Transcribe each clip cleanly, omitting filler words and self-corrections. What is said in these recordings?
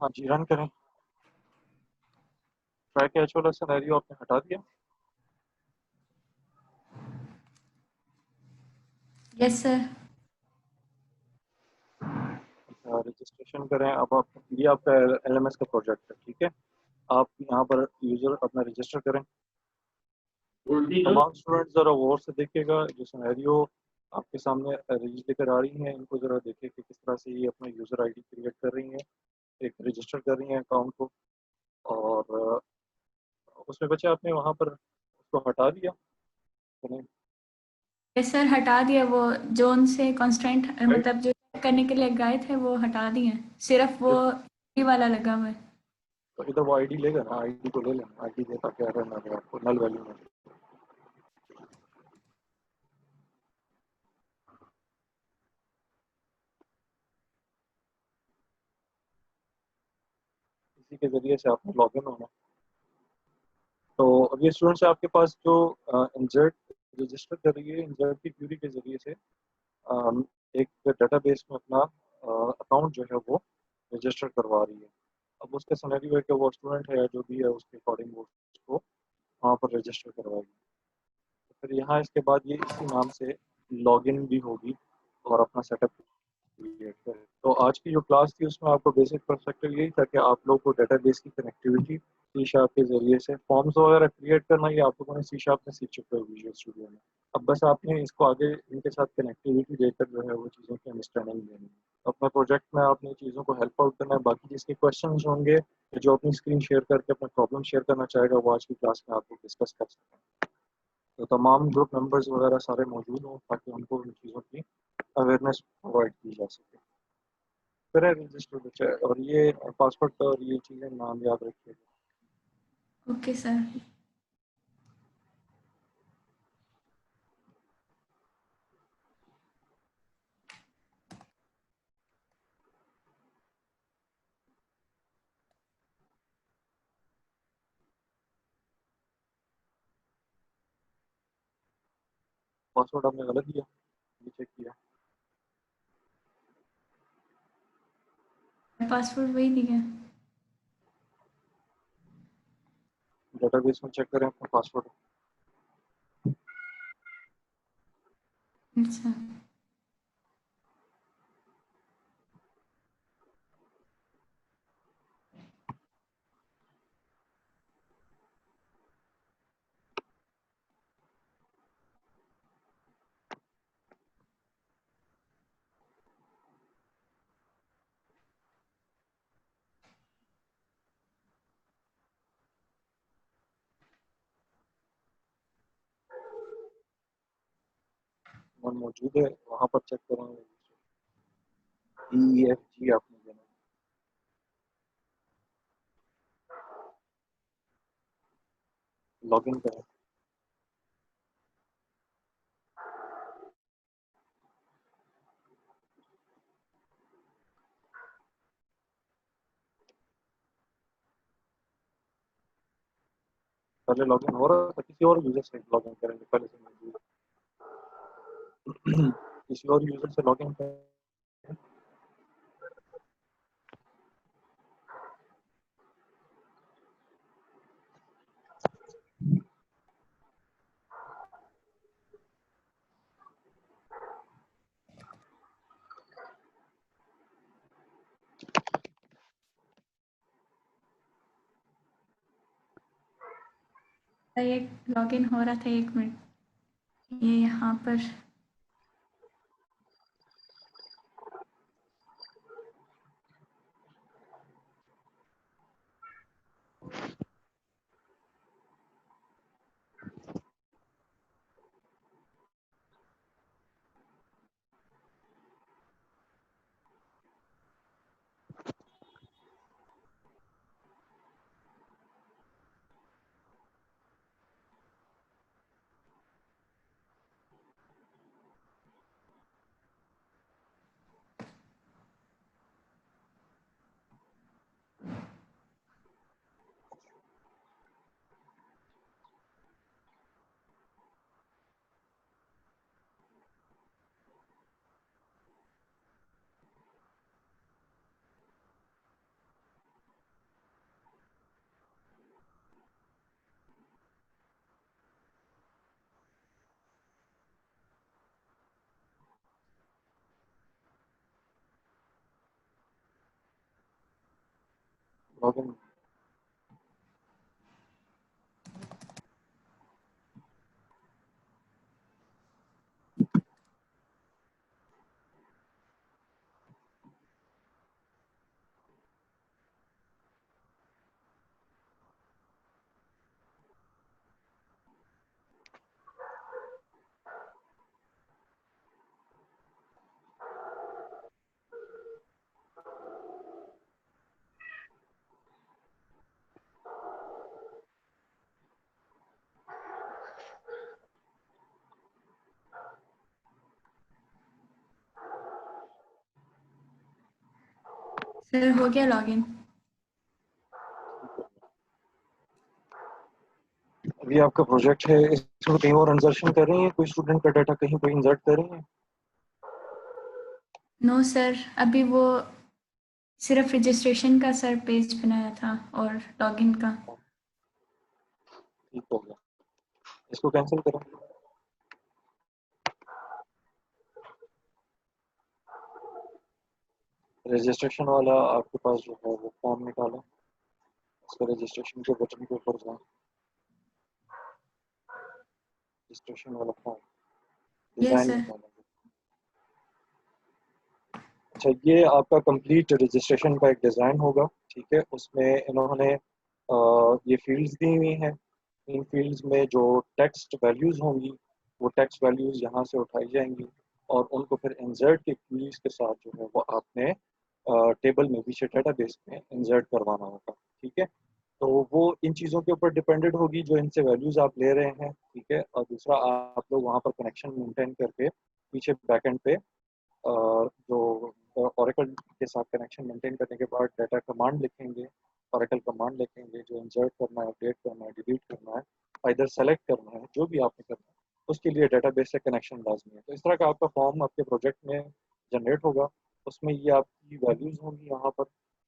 हाँ जी, रन करें। Try catch वाला सिनेरियो आपने हटा दिया? Yes sir. रजिस्ट्रेशन करें। अब आप, ये आपका एलएमएस का प्रोजेक्ट है, ठीक है। आप यहाँ पर यूज़र अपना रजिस्टर करें। तमाम स्टूडेंट ज़रा गौर से देखिएगा, जो सिनेरियो आपके सामने रजिस्टर लेकर आ रही हैं, इनको ज़रा देखिए कि किस तरह से ये अपना यूज़र आईडी क्रिएट कर रही हैं, एक रजिस्टर कर रही हैं अकाउंट को। और उसमें बच्चे आपने वहाँ पर उसको हटा दिया तो नहीं? यस सर, हटा दिया। वो जोन से कॉन्स्टेंट राइट। मतलब जो check करने के लिए गए थे वो हटा दिए, सिर्फ वो ये वाला लगा हुआ है। तो इधर वो आईडी लेगा ना, आईडी को ले लेना, आईडी देता क्या रहना है आपको, नल वैल्यू में। इसी के ज़रिए से आपने लॉग इन होना। तो अब ये स्टूडेंट्स आपके पास जो इंजर्ट रजिस्टर कर रही है, इंजर्ट की क्यूरी के ज़रिए से एक डेटाबेस में अपना अकाउंट जो है वो रजिस्टर करवा रही है। अब उसका सिनेरियो है कि वो स्टूडेंट है या जो भी है उसके अकॉर्डिंग वो उसको वहाँ पर रजिस्टर करवाएगी। तो फिर यहाँ इसके बाद ये इसी नाम से लॉगिन भी होगी और अपना सेटअप क्रिएट करें। तो आज की जो क्लास थी उसमें आपको बेसिक पर्सपेक्टिव यही था कि आप लोगों को डेटाबेस की कनेक्टिविटी सी शार्प के ज़रिए से फॉर्म्स वगैरह क्रिएट करना, ये आप लोगों ने सी शार्प में सीख चुके हो विजुअल स्टूडियो में। अब बस आपने इसको आगे इनके साथ कनेक्टिविटी देकर जो है वो चीज़ों की अंडरस्टैंडिंग देनी है। अपने प्रोजेक्ट में आपने चीज़ों को हेल्प आउट करना है। बाकी जिसके क्वेश्चन होंगे, जो अपनी स्क्रीन शेयर करके अपना प्रॉब्लम शेयर करना चाहेगा, वो आज की क्लास में आपको डिस्कस कर सकते हैं। तो तमाम ग्रुप मेंबर्स वगैरह सारे मौजूद हों ताकि उनको इन चीज़ों की अवेयरनेस प्रोवाइड की जा सके। फिर रजिस्टर बचा है, और ये पासवर्ड और ये चीज़ें नाम याद रखिएगा। Okay sir. पासवर्ड आपने गलत दिया, ये चेक किया? पासवर्ड वही दिया। डेटाबेस में चेक करें अपना पासवर्ड। अच्छा। वन मौजूद है, वहाँ पर चेक करेंगे। EFG आपने देना। लॉगिन करें। पहले लॉगिन हो रहा था, किसी और यूजर से लॉगिन करेंगे पहले से मौजूद। किसी और यूजर से लॉगिन करें। ये लॉगिन हो रहा था, 1 मिनट। ये यहाँ पर लॉगिन सर हो गया लॉगिन। अभी आपका प्रोजेक्ट है, इसमें कहीं और इंसर्शन कर रही हैं, कोई स्टूडेंट का डाटा कहीं पर इंसर्ट कर रही हैं? नो सर, अभी वो सिर्फ रजिस्ट्रेशन का सर पेज बनाया था और लॉगिन का। ठीक हो गया, इसको कैंसिल करें। रजिस्ट्रेशन वाला आपके पास जो है वो फॉर्म निकालें, उसका रजिस्ट्रेशन के बटन के ऊपर जाएं, रजिस्ट्रेशन वाला फॉर्म यस डिज़ाइन सर। निकालेंगे। अच्छा, ये आपका कंप्लीट रजिस्ट्रेशन का एक डिज़ाइन होगा, ठीक है। उसमें इन्होंने ये फील्ड्स दी हुई हैं। इन फील्ड्स में जो टेक्स्ट वैल्यूज़ होंगी वो टेक्स्ट वैल्यूज़ यहाँ से उठाई जाएंगी और उनको फिर इंसर्ट के कीज़ के साथ जो है वो आपने टेबल में पीछे डेटाबेस में इंसर्ट करवाना होगा, ठीक है। तो वो इन चीज़ों के ऊपर डिपेंडेंट होगी जो इनसे वैल्यूज़ आप ले रहे हैं, ठीक है। और दूसरा, आप लोग वहाँ पर कनेक्शन मेंटेन करके पीछे बैकएंड पे जो ओरेकल के साथ कनेक्शन मेंटेन करने के बाद डाटा कमांड लिखेंगे, ओरेकल कमांड लिखेंगे जो इंसर्ट करना है, अपडेट करना है, डिलीट करना है, इधर सेलेक्ट करना है, जो भी आपने करना है उसके लिए डेटाबेस से कनेक्शन लाजमी है। तो इस तरह का आपका फॉर्म आपके प्रोजेक्ट में जनरेट होगा। उसमें ये आपकी वैल्यूज़ होंगी यहाँ पर,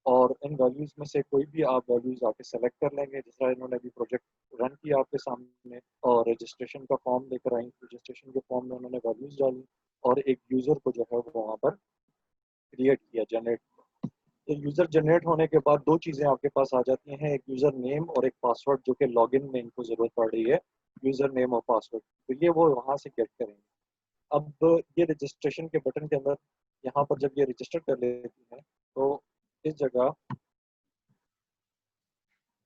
और इन वैल्यूज़ में से कोई भी आप वैल्यूज़ आके सेलेक्ट कर लेंगे। जिस तरह इन्होंने अभी प्रोजेक्ट रन किया आपके सामने और रजिस्ट्रेशन का फॉर्म लेकर आई, रजिस्ट्रेशन के फॉर्म में उन्होंने वैल्यूज़ डाली और एक यूज़र को जो है वो वहाँ पर क्रिएट किया, जनरेट किया। तो यूज़र जनरेट होने के बाद दो चीज़ें आपके पास आ जाती हैं, एक यूज़र नेम और एक पासवर्ड, जो कि लॉगिन में इनको ज़रूरत पड़ रही है, यूज़र नेम और पासवर्ड। तो ये वो वहाँ से गेट करेंगे। अब ये रजिस्ट्रेशन के बटन के अंदर यहाँ पर जब ये रजिस्टर कर लेती हैं तो इस जगह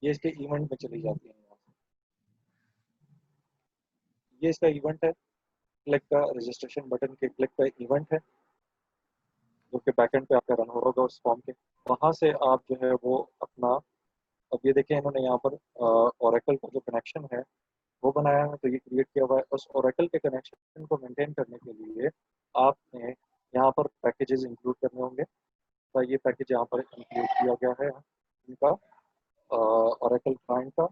ये इसके इवेंट में चली जाती हैं। यहाँ से ये इसका इवेंट है, क्लिक का रजिस्ट्रेशन बटन के क्लिक का इवेंट है जो कि बैकएंड पे आपका रन होगा उस फॉर्म के। वहाँ से आप जो है वो अपना, अब ये देखें इन्होंने यहाँ पर ओरेकल का जो कनेक्शन है वो बनाया है, तो ये क्रिएट किया हुआ है। उस ओरेकल के कनेक्शन को मेंटेन करने के लिए आपने यहाँ पर पैकेजेस इंक्लूड करने होंगे। तो ये पैकेज यहाँ पर इंक्लूड किया गया है इनका, ओरेकल क्लाइंट का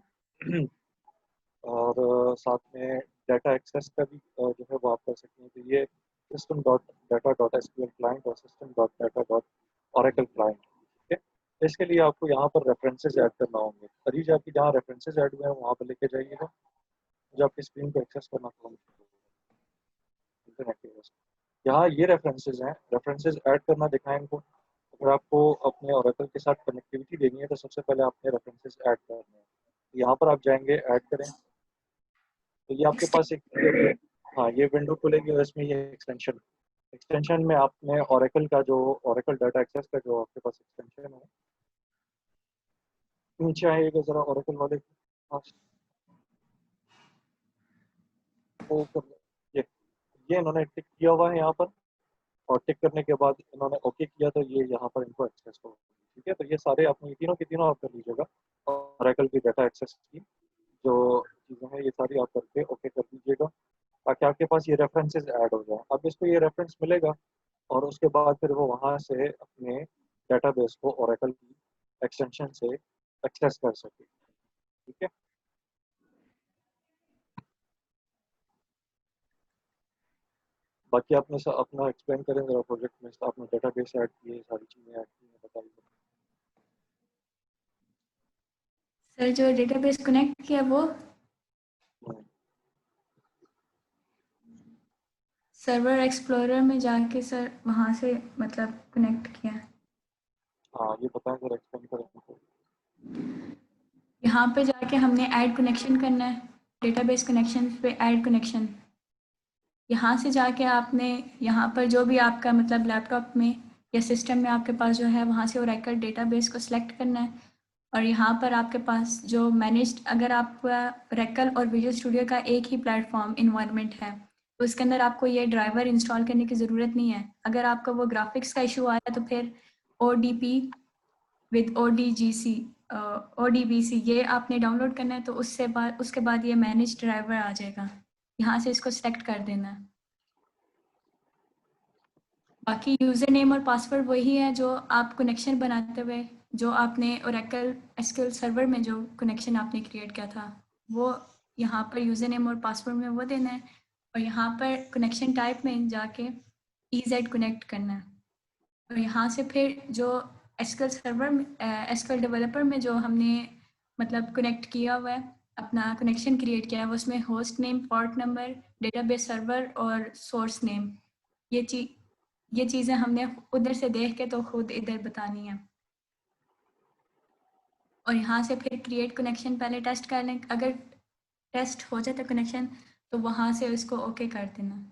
और साथ में डाटा एक्सेस का भी जो है वो आप कर सकते हैं। तो ये system dot data dot SQL client और system dot data dot Oracle client, ठीक है। तो इसके लिए आपको यहाँ पर रेफरेंसेस ऐड करना होंगे। अरीज आपकी जहाँ रेफरेंसेस ऐड हुए हैं वहाँ पर लेके जाइएगा, जो आपकी स्क्रीन को एक्सेस करना होगा इंटरनेट की वजह से। यहाँ ये रेफरेंसेस हैं, रेफरेंसेस ऐड करना दिखाएं इनको। अगर आपको अपने ओरेकल के साथ कनेक्टिविटी देनी है तो सबसे पहले आपने रेफरेंसेस ऐड करने हैं। यहाँ पर आप जाएंगे, ऐड करें, तो ये आपके पास एक हाँ ये विंडो खुलेगी और इसमें ये एक्सटेंशन, एक्सटेंशन में आपने ओरेकल का जो ओरेकल डाटा एक्सेस का जो आपके पास एक्सटेंशन है, नीचे आएगा जरा ओरेकल वाले, हाँ वो कर, ये ये इन्होंने टिक किया हुआ है यहाँ पर, और टिक करने के बाद इन्होंने ओके किया तो ये यहाँ पर इनको एक्सेस हो, ठीक है। तो ये सारे अपने तीनों के तीनों आप कर लीजिएगा। ओरेकल की डाटा एक्सेस की जो चीज़ें हैं ये सारी आप करके ओके कर दीजिएगा, ताकि आपके पास ये रेफरेंसेस ऐड हो जाए। अब इसको ये रेफरेंस मिलेगा और उसके बाद फिर वो वहाँ से अपने डेटाबेस को ओरेकल की एक्सटेंशन से एक्सेस कर सके, ठीक है। बाकी आपने अपना एक्सप्लेन करें जरा, प्रोजेक्ट में आपने डेटाबेस ऐड किए, सारी चीज़ें ऐड की हैं, बताइए। सर जो डेटाबेस कनेक्ट किया वो हम्म, सर्वर एक्सप्लोरर में जाके सर वहाँ से मतलब कनेक्ट किया। हाँ ये बताएं जरा, एक्सप्लेन करें हमको। यहाँ पे जाके हमने ऐड कनेक्शन करना है, डेटाबेस कनेक्शन पे ऐड कनेक्शन। यहाँ से जाके आपने यहाँ पर जो भी आपका मतलब लैपटॉप में या सिस्टम में आपके पास जो है वहाँ से ओरेकल डेटाबेस को सिलेक्ट करना है। और यहाँ पर आपके पास जो मैनेज्ड, अगर आपका ओरेकल और विजुअल स्टूडियो का एक ही प्लेटफॉर्म इन्वायरमेंट है तो उसके अंदर आपको ये ड्राइवर इंस्टॉल करने की ज़रूरत नहीं है। अगर आपका वो ग्राफिक्स का इशू आया तो फिर ODP विद ODGC ODBC ये आपने डाउनलोड करना है, तो उसके बाद ये मैनेज ड्राइवर आ जाएगा। यहाँ से इसको सेलेक्ट कर देना है। बाकी यूज़र नेम और पासवर्ड वही है जो आप कनेक्शन बनाते हुए जो आपने ओरेकल एसक्यूएल सर्वर में जो कनेक्शन आपने क्रिएट किया था वो यहाँ पर यूज़र नेम और पासवर्ड में वो देना है। और यहाँ पर कनेक्शन टाइप में जाके EZ कनेक्ट करना है। और यहाँ से फिर जो एसक्यूएल सर्वर में एसक्यूएल डेवलपर में जो हमने मतलब कनेक्ट किया हुआ है, अपना कनेक्शन क्रिएट किया है, वो उसमें host name, port number, database server और सोर्स नेम, ये चीज़ ये चीज़ें हमने उधर से देख के तो खुद इधर बतानी है। और यहाँ से फिर क्रिएट कनेक्शन पहले टेस्ट कर लें, अगर टेस्ट हो जाता कनेक्शन तो वहाँ से उसको ओके कर देना।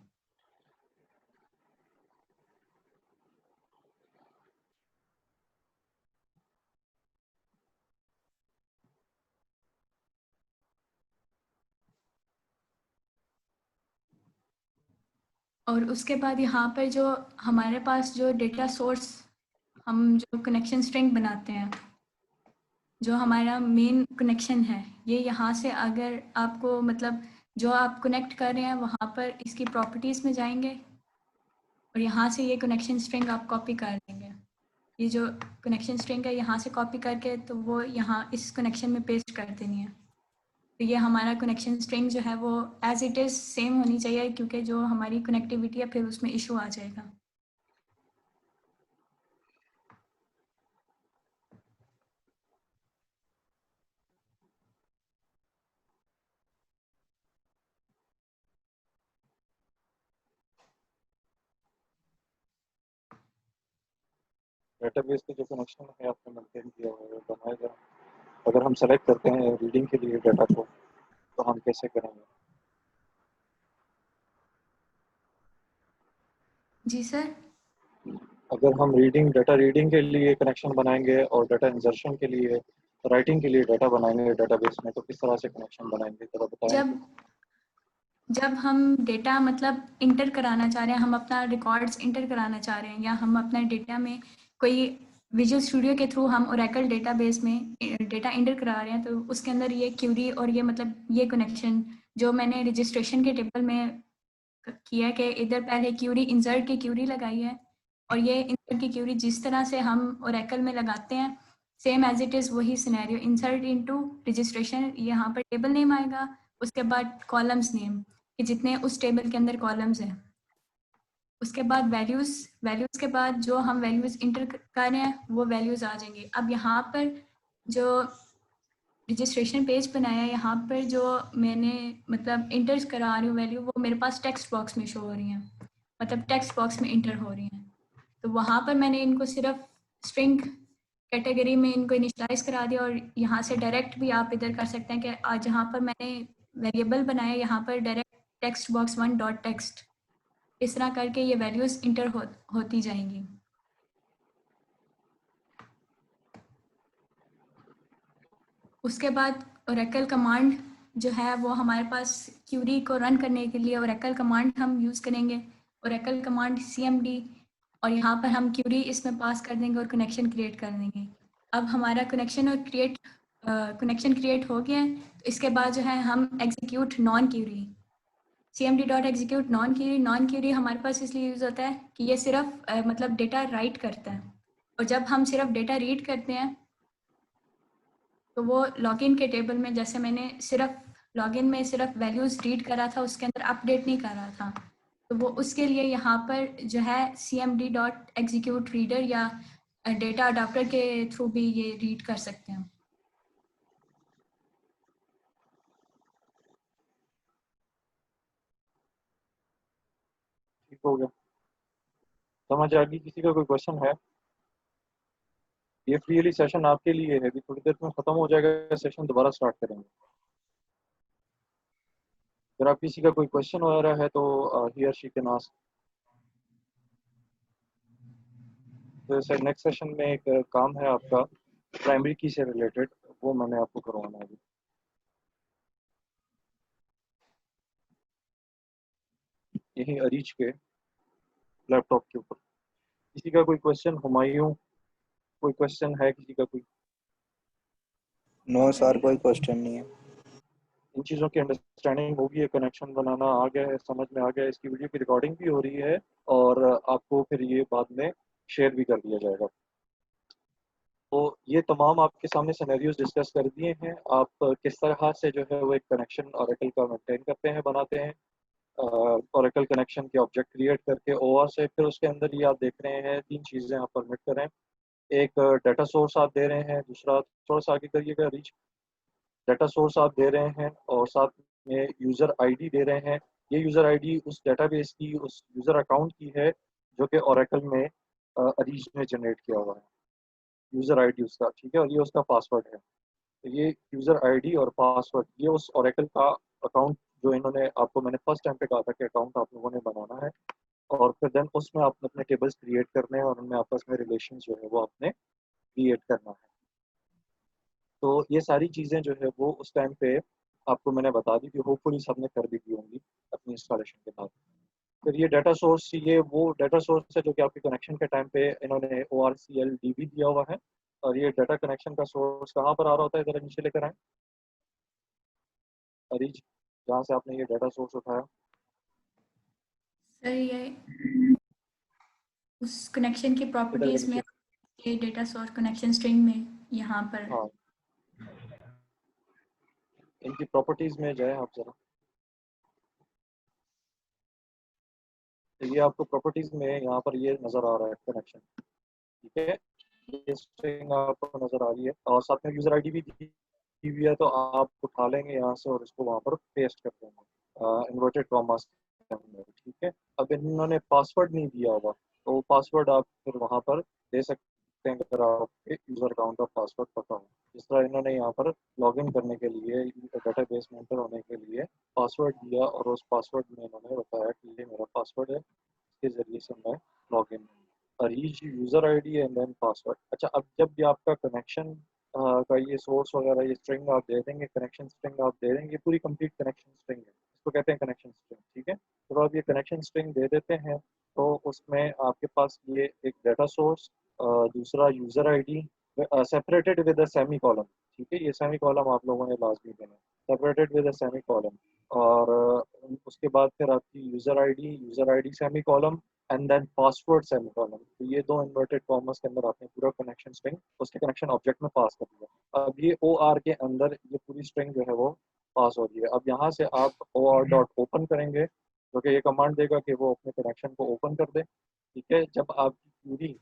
और उसके बाद यहाँ पर जो हमारे पास जो डेटा सोर्स, हम जो कनेक्शन स्ट्रिंग बनाते हैं, जो हमारा मेन कनेक्शन है, ये यहाँ से अगर आपको मतलब जो आप कनेक्ट कर रहे हैं वहाँ पर इसकी प्रॉपर्टीज़ में जाएंगे और यहाँ से ये कनेक्शन स्ट्रिंग आप कॉपी कर देंगे। ये जो कनेक्शन स्ट्रिंग है यहाँ से कॉपी करके तो वो यहाँ इस कनेक्शन में पेस्ट कर देनी है। तो ये हमारा कनेक्शन स्ट्रिंग जो है वो एज इट इज़ सेम होनी चाहिए, क्योंकि जो हमारी कनेक्टिविटी है फिर उसमें इशू आ जाएगा। डेटाबेस के जो कनेक्शन है आपने मेंटेन किया हुआ है बनाएगा, अगर हम सेलेक्ट करते हैं रीडिंग के लिए डाटा को तो हम कैसे करेंगे? जी सर। अगर हम डाटा रीडिंग के लिए कनेक्शन बनाएंगे और डाटा इंसर्शन के लिए, राइटिंग के लिए डाटा बनाएंगे डेटाबेस में, तो किस तरह से कनेक्शन बनाएंगे जरा जब बताएंगे? जब हम डेटा मतलब इंटर कराना चाह रहे हैं, हम अपना रिकॉर्ड्स इंटर कराना चाह रहे हैं, या हम अपना डेटा में कोई विजुअल स्टूडियो के थ्रू हम ओरेकल डेटाबेस में डेटा इंटर करा रहे हैं, तो उसके अंदर ये क्यूरी और ये मतलब ये कनेक्शन जो मैंने रजिस्ट्रेशन के टेबल में किया कि इधर पहले क्यूरी इंसर्ट की क्यूरी लगाई है, और ये इंसर्ट की क्यूरी जिस तरह से हम ओरेकल में लगाते हैं सेम एज इट इज़ वही सिनेरियो, इंसर्ट इनटू रजिस्ट्रेशन, यहाँ पर टेबल नेम आएगा, उसके बाद कॉलम्स नेम कि जितने उस टेबल के अंदर कॉलम्स हैं, उसके बाद वैल्यूज़, वैल्यूज़ के बाद जो हम वैल्यूज़ इंटर कर रहे हैं वो वैल्यूज़ आ जाएंगी। अब यहाँ पर जो रजिस्ट्रेशन पेज बनाया है, यहाँ पर जो मैंने मतलब इंटर करा रही हूँ वैल्यू, वो मेरे पास टेक्स्ट बॉक्स में शो हो रही हैं, मतलब टेक्स्ट बॉक्स में इंटर हो रही हैं। तो वहाँ पर मैंने इनको सिर्फ स्ट्रिंग कैटेगरी में इनको इनिशलाइज करा दिया, और यहाँ से डायरेक्ट भी आप इधर कर सकते हैं कि आज जहाँ पर मैंने वेरिएबल बनाया यहाँ पर direct text box 1 dot text, इस तरह करके ये वैल्यूज़ इंटर होती जाएंगी। उसके बाद ओरेकल कमांड जो है वो हमारे पास क्यूरी को रन करने के लिए ओरेकल कमांड हम यूज़ करेंगे, ओरेकल कमांड CMD, और यहाँ पर हम क्यूरी इसमें पास कर देंगे और कनेक्शन क्रिएट कर देंगे। अब हमारा कनेक्शन क्रिएट हो गया है, तो इसके बाद जो है हम execute non query, CMD dot execute non query हमारे पास इसलिए यूज़ होता है कि ये सिर्फ मतलब डेटा राइट करता है, और जब हम सिर्फ डेटा रीड करते हैं तो वो लॉगिन के टेबल में, जैसे मैंने सिर्फ लॉगिन में सिर्फ वैल्यूज़ रीड करा था, उसके अंदर अपडेट नहीं कर रहा था, तो वो उसके लिए यहाँ पर जो है CMD डॉट एग्जीक्यूट रीडर या डेटा अडाप्टर के थ्रू भी ये रीड कर सकते हैं। ठीक हो गया, समझ आ गई? किसी का कोई क्वेश्चन है? ये फ्रीली सेशन आपके लिए है, अभी थोड़ी देर में खत्म हो जाएगा सेशन, दोबारा स्टार्ट करेंगे। अगर आप किसी का कोई क्वेश्चन वगैरह है तो ही और शी कैन आस्क। तो सर नेक्स्ट सेशन में एक काम है आपका प्राइमरी की से रिलेटेड, वो मैंने आपको करवाना है अभी। यही अरीज के लैपटॉप के ऊपर। किसी का कोई क्वेश्चन? हुमायूं, कोई क्वेश्चन है किसी का कोई? नो सर, कोई क्वेश्चन नहीं है। इन चीज़ों की अंडरस्टैंडिंग होगी है, कनेक्शन बनाना आ गया है, समझ में आ गया है, इसकी वीडियो की रिकॉर्डिंग भी हो रही है और आपको फिर ये बाद में शेयर भी कर दिया जाएगा। तो ये तमाम आपके सामने सिनेरियोज डिस्कस कर दिए हैं, आप किस तरह से जो है वो एक कनेक्शन ओरेकल का मेंटेन करते हैं, बनाते हैं ओरेकल कनेक्शन के ऑब्जेक्ट क्रिएट करके ओआर से। फिर उसके अंदर ये आप देख रहे हैं तीन चीज़ें आप परमिट करें। एक डाटा सोर्स आप दे रहे हैं, दूसरा थोड़ा सा आगे करिएगा रीच, डाटा सोर्स आप दे रहे हैं और साथ में यूज़र आईडी दे रहे हैं। ये यूज़र आईडी उस डेटाबेस की, उस यूज़र अकाउंट की है जो कि ओरेकल में अरीज ने जनरेट किया हुआ है, यूज़र आईडी उसका, ठीक है, और ये उसका पासवर्ड है। तो ये यूज़र आईडी और पासवर्ड ये उस ओरेकल का अकाउंट जो इन्होंने आपको, मैंने फर्स्ट टाइम पे कहा था कि अकाउंट आप लोगों ने बनाना है और फिर देन उसमें आपने अपने टेबल्स क्रिएट करने हैं और उनमें आपस में रिलेशन जो है वो आपने क्रिएट करना है। तो ये सारी चीज़ें जो है वो उस टाइम पे आपको मैंने बता दी थी, होपफुली सबने कर भी दी होंगी अपनी इंस्टॉलेशन के बाद। फिर ये डाटा सोर्स, ये वो डाटा सोर्स है जो कि आपके कनेक्शन के टाइम पे इन्होंने ORCLDB दिया हुआ है। और ये डाटा कनेक्शन का सोर्स कहाँ पर आ रहा होता है, ज़रा नीचे लेकर आए अरीज, जहाँ से आपने ये डाटा सोर्स उठाया। सर ये उस कनेक्शन की इधर के प्रॉपर्टीज में, नीचे। ये डेटा सोर्स कनेक्शन स्ट्रिंग में यहाँ पर। हाँ, इनकी प्रॉपर्टीज में जाए आप जरा। तो ये आपको प्रॉपर्टीज में यहाँ पर ये नज़र आ रहा है कनेक्शन, ठीक है, ये स्ट्रिंग आपको नज़र आ रही है और साथ में यूज़र आईडी भी दी हुई है। तो आप उठा लेंगे यहाँ से और इसको वहाँ पर पेस्ट कर देंगे इन्वर्टेड कॉमास के अंदर, ठीक है। अब इन्होंने पासवर्ड नहीं दिया होगा तो पासवर्ड आप फिर वहाँ पर दे सकते हैं अगर आपके यूज़र अकाउंट का पासवर्ड पता हो। जिस तरह इन्होंने यहाँ पर लॉगिन करने के लिए, डेटाबेस में एंटर होने के लिए पासवर्ड दिया और उस पासवर्ड में इन्होंने बताया कि ये मेरा पासवर्ड है, इसके ज़रिए से मैं लॉगिन अरीज user ID and then password. अच्छा, अब जब भी आपका कनेक्शन का ये सोर्स वगैरह, ये स्ट्रिंग आप दे देंगे, कनेक्शन स्ट्रिंग आप दे देंगे, पूरी कंप्लीट कनेक्शन स्ट्रिंग है, इसको कहते हैं कनेक्शन स्ट्रिंग, ठीक है। जब आप ये कनेक्शन स्ट्रिंग दे देते हैं तो उसमें आपके पास ये एक डाटा सोर्स, दूसरा user ID separated with a semi column, ठीक है, ये सेमी कॉलम आप लोगों ने लाजमी देना, separated with a semicolon. और उसके बाद फिर आपकी user ID semicolon and then password semicolon. तो ये दो इन्वर्टेड कॉमर्स के अंदर आपने पूरा कनेक्शन स्ट्रिंग उसके कनेक्शन ऑब्जेक्ट में पास कर दिया। अब ये OR के अंदर ये पूरी स्ट्रिंग जो है वो पास हो रही है। अब यहाँ से आप OR डॉट ओपन करेंगे जो कि ये कमांड देगा कि वो अपने कनेक्शन को ओपन कर दे, ठीक है। जब आपकी क्यूरी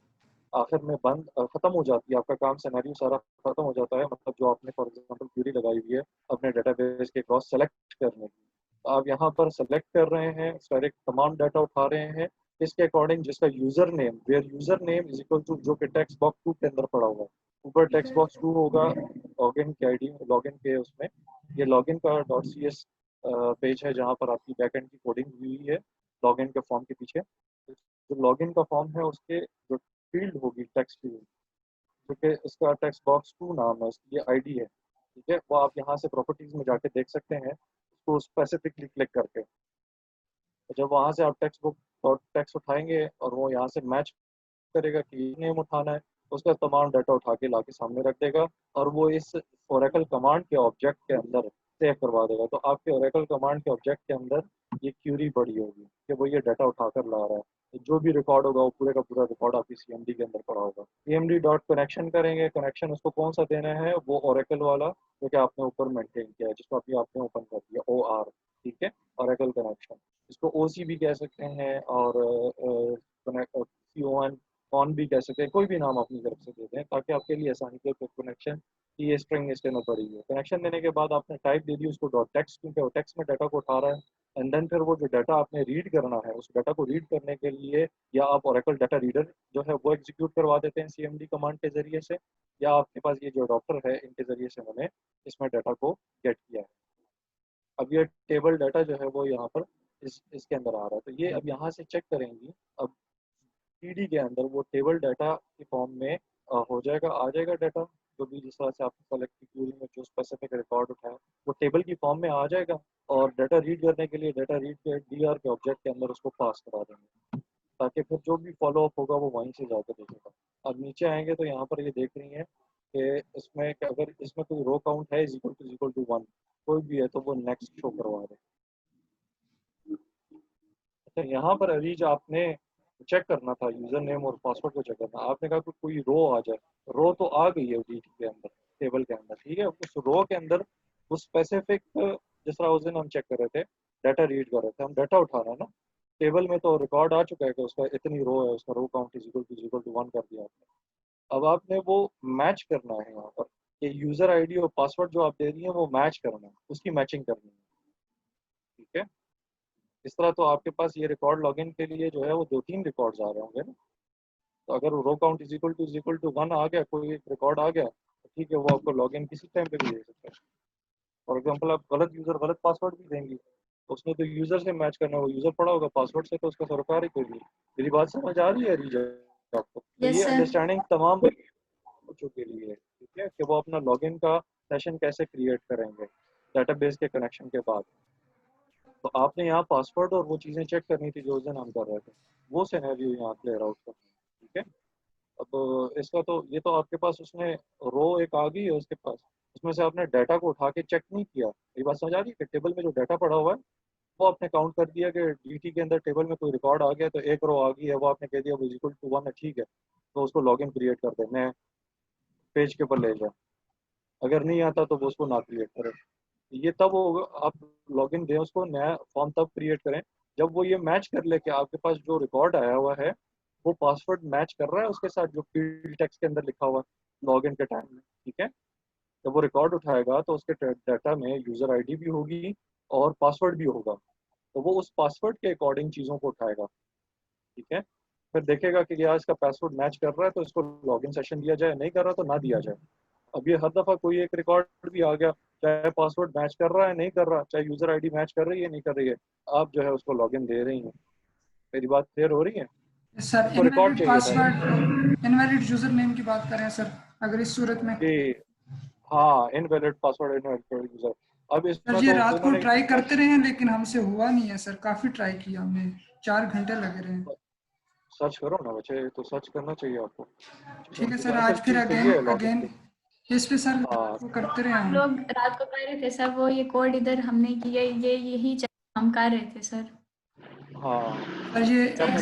आखिर में बंद खत्म हो जाती है, आपका काम सिनेरियो सारा खत्म हो जाता है, मतलब जो आपने फॉर एग्जांपल क्यूरी लगाई हुई है अपने डेटाबेस के क्रॉस सेलेक्ट करने की, तो आप यहाँ पर सेलेक्ट कर रहे हैं, डायरेक्ट तमाम डाटा उठा रहे हैं इसके अकॉर्डिंग जिसका user name, where user name is equal to, जो कि टेक्स्ट बॉक्स 2 के अंदर पड़ा हुआ है, ऊपर टेक्स्ट बॉक्स 2 होगा लॉगिन के आईडी, लॉगिन के उसमें ये लॉगिन का .cs पेज है जहाँ पर आपकी बैकएंड की कोडिंग हुई है लॉगिन के फॉर्म के पीछे। जो लॉगिन का फॉर्म है उसके जो फील्ड होगी टेक्स्ट फील्ड, जो कि इसका टेक्स्ट बॉक्स 2 नाम है, उसकी ये आईडी है, ठीक है, वो आप यहाँ से प्रॉपर्टीज में जाके देख सकते हैं उसको स्पेसिफिकली क्लिक करके। तो जब वहाँ से आप टेक्स्ट बुक और टेक्स्ट उठाएंगे और वो यहाँ से मैच करेगा कि नेम उठाना है, उसका तमाम डाटा उठा के ला के सामने रख देगा और वो इस ओरेकल कमांड के ऑब्जेक्ट के अंदर सेव करवा देगा। तो आपके ओरेकल कमांड के ऑब्जेक्ट के अंदर ये क्यूरी पड़ी होगी कि वो ये डाटा उठा कर ला रहा है, तो जो भी रिकॉर्ड होगा वो पूरे का पूरा रिकॉर्ड आपकी CMD के अंदर पड़ा होगा। CMD डॉट कनेक्शन करेंगे, कनेक्शन उसको कौन सा देना है, वो ओरेकल वाला जो कि आपने ऊपर मेंटेन किया है, जिसको अभी आपने ओपन कर दिया OR, ठीक है, ओरेकल कनेक्शन, इसको OC भी कह सकते हैं और CON कौन भी कह सकते हैं, कोई भी नाम अपनी तरफ से दे दें ताकि आपके लिए आसानी के कनेक्शन की ये स्ट्रिंग इसके अंदर पड़ी है। कनेक्शन देने के बाद आपने टाइप दे दी उसको डॉट टेक्स्ट, क्योंकि वो टेक्स्ट में डाटा को उठा रहा है, एंड देन फिर वो जो डाटा आपने रीड करना है, उस डाटा को रीड करने के लिए या आप ओरेकल डाटा रीडर जो है वो एग्जीक्यूट करवा देते हैं CMD कमांड के ज़रिए से, या आपके पास ये जो डॉक्टर है इनके ज़रिए से उन्होंने इसमें डाटा को गेट किया है। अब ये टेबल डाटा जो है वो यहाँ पर इसके अंदर आ रहा है, तो ये अब यहाँ से चेक करेंगी। अब PD के अंदर वो टेबल डाटा के फॉर्म में हो जाएगा, आ जाएगा डाटा, जो भी जिस तरह से आपने सेलेक्ट की क्यूरी में जो स्पेसिफिक रिकॉर्ड उठाया वो टेबल की फॉर्म में आ जाएगा, और डाटा रीड करने के लिए डाटा रीड के DR के ऑब्जेक्ट के अंदर उसको पास करा देंगे, ताकि फिर जो भी फॉलो अप होगा वो वहीं से जाकर देखेगा। अब नीचे आएंगे तो यहाँ पर ये देख रही हैं कि इसमें अगर इसमें कोई रो काउंट है इक्वल टू 1 कोई भी है तो वो नेक्स्ट शो करवा दे। अच्छा, यहाँ पर अरीज आपने चेक करना था यूजर नेम और पासवर्ड को चेक करना, आपने कहा कि कोई रो आ जाए, रो तो आ गई है DT के अंदर, टेबल के अंदर, ठीक है। उस रो के अंदर वो स्पेसिफिक, जिस तरह उस दिन हम चेक कर रहे थे, डाटा रीड कर रहे थे, हम डाटा उठा रहे हैं ना, टेबल में तो रिकॉर्ड आ चुका है कि उसका इतनी रो है, उसका रो काउंट इक्वल टू 1 कर दिया आपने। अब आपने वो मैच करना है यहाँ पर, कि यूजर ID और पासवर्ड जो आप दे रही है वो मैच करना है, उसकी मैचिंग करनी है, ठीक है। इस तरह तो आपके पास ये रिकॉर्ड लॉगिन के लिए जो है वो 2-3 रिकॉर्ड्स आ रहे होंगे ना। तो अगर रो काउंट इक्वल टू 1 आ गया, कोई एक रिकॉर्ड आ गया, तो ठीक है, वो आपको लॉगिन किसी टाइम पे भी दे सकता है। फॉर एग्जांपल आप गलत पासवर्ड भी देंगी, तो उसने तो यूजर से मैच करना, वो यूजर पड़ा होगा, पासवर्ड से तो उसका सरोकार ही कोई नहीं। मेरी बात समझ आ रही है रीजन आपको? तो यस ये सर। अंडरस्टैंडिंग तमाम बच्चों के लिए है, ठीक है, कि वो अपना लॉगिन का सेशन कैसे क्रिएट करेंगे डेटाबेस के कनेक्शन के बाद। तो आपने यहाँ पासवर्ड और वो चीज़ें चेक करनी थी जो उस दिन हम कर रहे थे, वो सिनेरियो यहाँ क्लियर आउट करना है, ठीक है। अब इसका तो ये तो आपके पास उसने रो एक आ गई है उसके पास, उसमें से आपने डाटा को उठा के चेक नहीं किया। ये बात समझ आ रही है कि टेबल में जो डाटा पड़ा हुआ है वो आपने काउंट कर दिया कि DT के अंदर टेबल में कोई रिकॉर्ड आ गया, तो एक रो आ गई है, वो आपने कह दिया वो इक्वल टू 1 है, ठीक है, तो उसको लॉगिन क्रिएट कर दे, नए पेज के ऊपर ले जाए। अगर नहीं आता तो वो उसको ना क्रिएट करे। ये तब होगा, आप लॉगिन दें उसको, नया फॉर्म तब क्रिएट करें जब वो ये मैच कर ले कि आपके पास जो रिकॉर्ड आया हुआ है वो पासवर्ड मैच कर रहा है उसके साथ जो फील्ड टेक्स्ट के अंदर लिखा हुआ है लॉगिन के टाइम में, ठीक है। जब वो रिकॉर्ड उठाएगा तो उसके डाटा में यूजर ID भी होगी और पासवर्ड भी होगा, तो वो उस पासवर्ड के अकॉर्डिंग चीज़ों को उठाएगा, ठीक है। फिर देखेगा कि यार इसका पासवर्ड मैच कर रहा है तो इसको लॉगिन सेशन दिया जाए, नहीं कर रहा तो ना दिया जाए। अब ये हर दफ़ा कोई एक रिकॉर्ड भी आ गया, चाहे पासवर्ड मैच कर रहा है नहीं कर रहा, चाहे यूज़र ID मैच कर रही है नहीं कर रही है, आप जो है उसको लॉगिन दे रही हैं। मेरी बात क्लियर हो रही है? सर उसको रिकॉर्ड इनवैलिड चाहिए था पासवर्ड, इनवैलिड यूजर नेम की बात करें सर, अगर इस सूरत में। कि हाँ, इनवैलिड पासवर्ड, इनवैलिड यूज़र। अब सर इसमें ये तो रात को इन्होंने ट्राई करते रहे हैं लेकिन हमसे हुआ नहीं है सर, काफ़ी ट्राई किया हमने, 4 घंटे लगे रहे हैं। सर्च करो ना बच्चे, तो सर्च करना चाहिए आपको, ठीक है क्योंकि सर, असल आज फिर चीज़ तो अगेन ये है लॉगिन अगेन की। इस पे सर हाँ वो करते रहे हम हम। लोग रात को कर रहे थे सर, वो ये कोड इधर हमने किया, ये यही हम कर रहे थे सर। हाँ, सर ये करना